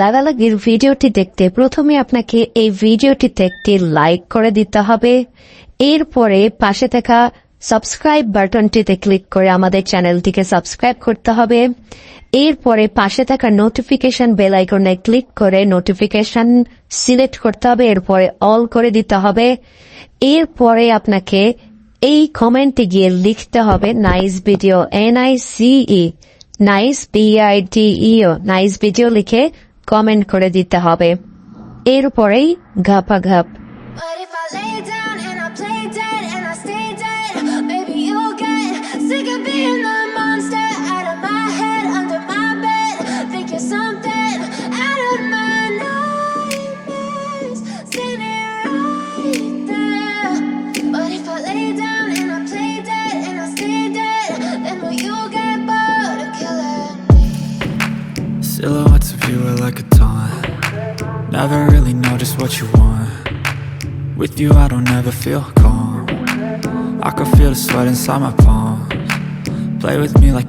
লাগালাগির ভিডিওটি দেখতে প্রথমে আপনাকে এই ভিডিওটিতে একটি লাইক করে দিতে হবে। এরপরে পাশে থাকা সাবস্ক্রাইব বাটনটিতে ক্লিক করে আমাদের চ্যানেলটিকে সাবস্ক্রাইব করতে হবে। এরপরে পাশে থাকা নোটিফিকেশন বেল আইকনে ক্লিক করে নোটিফিকেশন সিলেক্ট করতে হবে। এরপরে অল করে দিতে হবে। এরপরে আপনাকে এই কমেন্টে গিয়ে লিখতে হবে nice video, NICE, nice BIDEO, nice video লিখে কমেন্ট করে দিতে হবে। এরপরেই ঘাপাঘাপ। But if I lay down and I play dead and I stay dead, maybe you'll get sick of being the monster out of my head, under my bed. Think you're something out of my nightmares, standing right there. But if I lay down and I play dead and I stay dead, then will you get bored of killing me? Silhouettes of you are like a taunt. Never really know just what you want. With you I don't ever feel calm. I can feel the sweat inside my palms. Play with me like